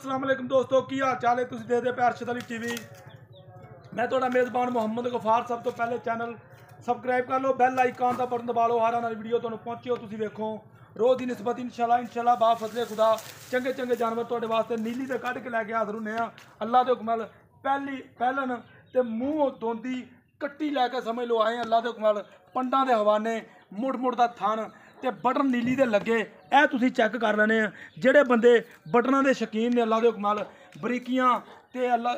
अस्सलाम वालेकुम दोस्तों, की हाल चाल है? तुम देखते पे अरशद अली टीवी। मैं थोड़ा मेज़बान मुहम्मद गफार। सब तो पहले चैनल सबसक्राइब कर लो, बैल आइकन का बटन दबा लो, हर नई वीडियो तुहानू पहुंचे हो तुम वेखो। रोज़ की निस्बत इंशाल्लाह बा फजले खुदा चंगे चंगे जानवर तुहाडे वास्ते नीली से कढ़ के लैके हाज़र हुन्ने आ। अल्लाह के हुक्म नाल पहलन ते मूँह धोंदी कट्टी लैके समझ लो आए अल्लाह के हुक्म नाल। पंडां दे हवाने मुड़ मुड़ दा थन ते बटन नीली दे लगे ए तुसीं चैक कर लैने आ। जेड़े बंदे बटनां दे शकीन ने अल्लाह के हुक्म नाल बरीकियां ते अल्लाह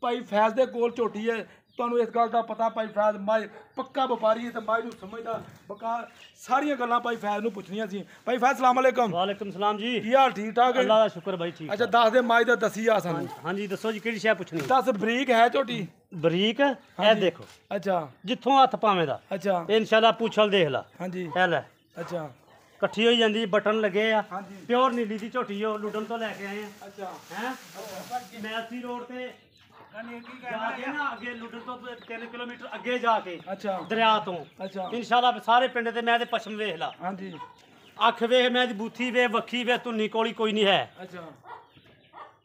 भाई फैज़ दे कोल झोटी है। तुहानू इस गल का पता भाई फैज़ माई पक्का व्यापारी है तो माई नू समझदा बका सारियां गल्लां भाई फैज़ नू पुछनियां सी। भाई फैज़ सलाम अलैकुम। वालेकुम सलाम जी। की हाल ठीक ठाक है? अल्लाह दा शुक्र भाई ठीक। अच्छा दस दे माई दा दसी आ सानू। हाँ जी दसो जी किहड़ी शै पुछनी? दस बरीक है झोटी? बरीक ए देखो अच्छा जिथों हत्थ पावे दा अच्छा इंशाल्लाह पूछल देख ला। हाँ जी ए लै अच्छा इकट्ठी होई जांदी बटन लगे आ। हाँ जी प्योर नीली दी झोटी हो लुडन तो लैके आए हैं। अच्छा हैं मैलसी रोड ते जाके ना अगे लुडन तो 3 किलोमीटर अगे जाके अच्छा दरिया तो अच्छा इंशाल्लाह सारे पिंड ते मैं ते पश्चिम वेख ला। हाँ जी अख वेख मैं दी बूथी वे वक्खी वे धुन्नी कोली कोई नहीं है अच्छा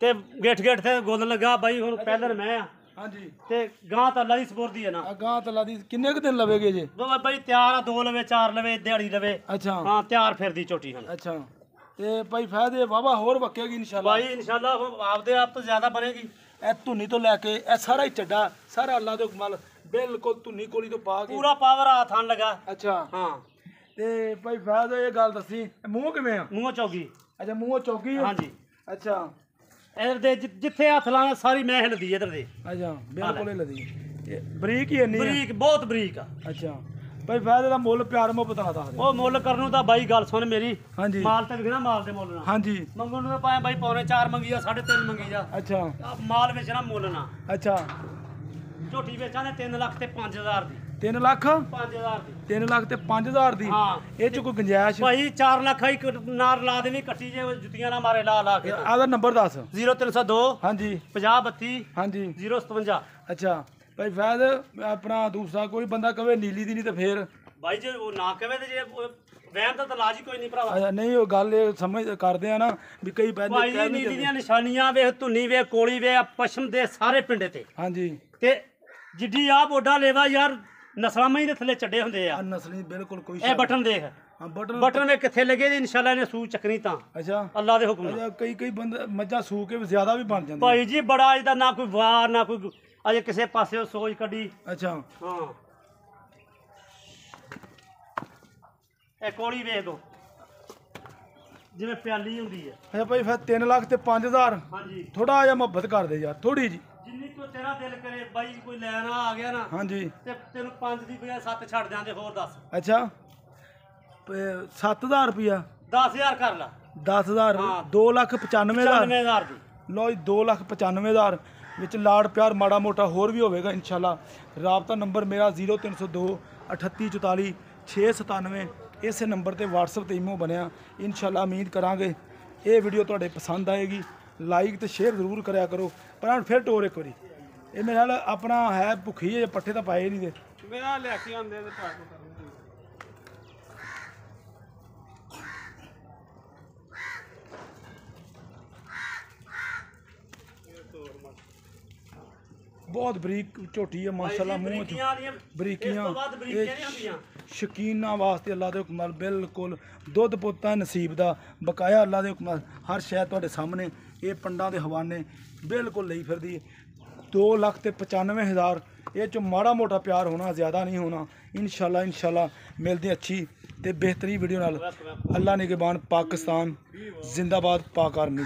ते गेठ गेठ ते गोल लगा भाई हुन पैदल मैं आ हाँ जी ते गां तो अल्लाह दी सपुर्दी है ना। अगां तला दी किन्ने क दिन लवेगे जी? भाई तैयार आ 2 लवे 4 लवे दिहाड़ी लवे। अच्छा हाँ तैयार फिरदी झोटी हन। अच्छा ते भाई फैज़ वावा होर वक्केगी इंशाल्लाह। भाई इंशाल्लाह आपदे आप तो ज्यादा बनेगी। ए धुनी तो लैके ए सारा ही चड्डा सारा अल्लाह दे हुक्म नाल बिल्कुल धुनी कोली तो पा के पूरा पावर हाथ आन लगा। अच्छा हाँ ते भाई फैज़ ये गल दसी मूँह किवें आ? मुंह चौगी। अच्छा मूँह चौकी है? हाँ जी अच्छा इधर दे जिथे हथ लाना सारी मैं हिलदी इधर दे। अच्छा बिल्कुल ही लदी बरीक ही इन्नी है? बरीक बहुत बरीक आ। अच्छा भाई फैज़ दा मुੱਲ प्यार मुहब्बत ना दस दे। ਉਹ ਮੁੱਲ ਕਰਨ ਨੂੰ ਤਾਂ ਬਾਈ ਗੱਲ ਸੁਣ ਮੇਰੀ। हाँ जी ਮਾਲ ਤੇ ਵਿਖਣਾ ਮਾਲ ਦੇ ਮੁੱਲ ਨਾਲ। हाँ जी ਮੰਗਣ ਨੂੰ ਤਾਂ ਪਾਏ ਬਾਈ ਪੌਣੇ 4 ਮੰਗੀ ਆ 3.5 ਮੰਗੀ ਆ। अच्छा ਮਾਲ ਵੇਚਣਾ ਮੁੱਲ ਨਾ। अच्छा ਝੋਟੀ ਵੇਚਾਂਗੇ 3 ਲੱਖ ਤੇ 5000 ਦੀ। 3 ਲੱਖ 5000 ਦੀ 3 ਲੱਖ ਤੇ 5000 ਦੀ ਹਾਂ। ਇਹ ਚ ਕੋਈ ਗੁੰਜਾਇਸ਼? ਭਾਈ 4 ਲੱਖ ਹੀ ਨਾਰ ਲਾ ਦੇਵੀਂ ਕੱਟੀ ਜੇ ਜੁੱਤੀਆਂ ਨਾ ਮਾਰੇ ਲਾ ਲਾ ਕੇ। ਆਦਾ ਨੰਬਰ ਦੱਸ। 0302 हाँ जी 50 32 हाँ जी 057। अच्छा भाई फैज़ अपना दूसरा कोई बंदा कवे नीली दी नहीं तो फिर ਭਾਈ ਜੇ ਉਹ ਨਾ ਕਵੇ ਤੇ ਜੇ ਵਹਿਮ ਦਾ ਤਾਂ ਇਲਾਜ ਹੀ ਕੋਈ ਨਹੀਂ ਭਰਾਵਾ। अच्छा नहीं वो गल ये समझ करते हैं ना भी कई ਭਾਈ पैदे कह ਨੀਲੀ नहीं ਦੀਆਂ ਨਿਸ਼ਾਨੀਆਂ ਵੇਖ ਧੁੰਨੀ ਵੇਖ ਕੋਲੀ ਵੇਖ ਪਸ਼ਮ ਦੇ ਸਾਰੇ ਪਿੰਡੇ ਤੇ हाँ जी ਤੇ ਜਿੱਡੀ ਆ ਬੋਡਾ ਲੇਵਾ ਯਾਰ ਨਸਲਾਂ ਮਈ ਦੇ ਥੱਲੇ ਚੱਡੇ ਹੁੰਦੇ ਆ। नस्ली बिल्कुल कोई ਇਹ ਬਟਨ ਦੇਖ हाँ बटन ਬਟਨ ਵੇ ਕਿੱਥੇ ਲੱਗੇ ਦੀ ਇਨਸ਼ਾਅੱਲਾ ਇਹਨੇ ਸੂ ਚੱਕਣੀ ਤਾਂ अच्छा ਅੱਲਾ ਦੇ ਹੁਕਮ ਨਾਲ। अच्छा कई बंदे मज्जा सू के भी ज्यादा भी बन जाते ਭਾਈ ਜੀ ਬੜਾ ਇਹਦਾ ਨਾ ਕੋਈ ਵਾਰ ਨਾ ਕੋਈ ਅਜੇ ਕਿਸੇ ਪਾਸੇ ਸੋਚ ਕੱਢੀ। अच्छा ਹਾਂ ਇਹ ਕੋਲੀ ਵੇਖ ਦੋ ਜਿਵੇਂ ਪਿਆਲੀ ਹੁੰਦੀ ਹੈ। अच्छा भाई फिर 3 ਲੱਖ ਤੇ 5000 ਹਾਂਜੀ थोड़ा जिहा मुहब्बत कर दे यार थोड़ी जी। ਜਿੰਨੀ ਕੋ ਤੇਰਾ ਦਿਲ ਕਰੇ ਬਾਈ ਕੋਈ ਲੈਣਾ ਆ ਗਿਆ ਨਾ हाँ जी ਤੇ ਤੈਨੂੰ 5 ਦੀ ਬਜਾਏ 7 ਛੱਡ ਜਾਂਦੇ ਹੋਰ ਦੱਸ। अच्छा 7000 रुपया 10000 ਕਰ ਲਾ। 10000 हाँ। 2,95,000 95000 ਦੀ। ਲਓ ਜੀ 2,95,000 ਵਿੱਚ ਲਾੜ ਪਿਆਰ ਮਾੜਾ ਮੋਟਾ ਹੋਰ ਵੀ ਹੋਵੇਗਾ ਇਨਸ਼ਾਅੱਲਾ। ਰਾਬਤਾ ਨੰਬਰ ਮੇਰਾ 0302 38 44 697। ਇਸੇ ਨੰਬਰ ਤੇ WhatsApp ਤੇ ਈਮੋ ਬਣਿਆ। ਇਨਸ਼ਾਅੱਲਾ ਉਮੀਦ ਕਰਾਂਗੇ ਇਹ ਵੀਡੀਓ ਤੁਹਾਡੇ ਪਸੰਦ ਆਏਗੀ। ਲਾਈਕ ਤੇ ਸ਼ੇਅਰ ਜ਼ਰੂਰ ਕਰਿਆ ਕਰੋ। ਪਰ ਫਿਰ ਟੋਰ ਇੱਕ ਵਾਰੀ ਇਹ ਮੇਰੇ ਨਾਲ ਆਪਣਾ ਹੈ ਭੁੱਖੀ ਹੈ ਪੱਠੇ ਤਾਂ ਪਾਏ ਨਹੀਂ ਦੇ ਮੇਰਾ ਲੈ ਕੇ ਆਉਂਦੇ ਤੇ ਪਾ ਕੇ ਬਹੁਤ ਬਰੀਕ ਝੋਟੀ ਹੈ ਮਾਸ਼ਾਅੱਲਾ ਮੂੰਹ ਚ ਬਰੀਕੀਆਂ ਇਹ ਸ਼ਕੀਨਾਂ ਵਾਸਤੇ ਅੱਲਾ ਦੇ ਹੁਕਮ ਨਾਲ ਬਿਲਕੁਲ ਦੁੱਧ ਪੁੱਤਾਂ ਨਸੀਬ ਦਾ ਬਕਾਇਆ ਅੱਲਾ ਦੇ ਹੁਕਮ ਨਾਲ ਹਰ ਸ਼ੈ ਤੁਹਾਡੇ ਸਾਹਮਣੇ। ਇਹ ਪੰਡਾਂ ਦੇ ਹਵਾਨੇ ਬਿਲਕੁਲ ਲਈ ਫਿਰਦੀ ਹੈ। 2,95,000 ਇਹ ਚ ਮਾੜਾ ਮੋਟਾ ਪਿਆਰ ਹੋਣਾ ਜ਼ਿਆਦਾ ਨਹੀਂ ਹੋਣਾ। ਇਨਸ਼ਾਅੱਲਾ ਮਿਲਦੇ ਅੱਛੀ ਤੇ ਬਿਹਤਰੀਨ ਵੀਡੀਓ ਨਾਲ। ਅੱਲਾ ਨਿਗਹਿਬਾਨ ਪਾਕਿਸਤਾਨ ਜ਼ਿੰਦਾਬਾਦ ਪਾਕ ਆਰਮੀ।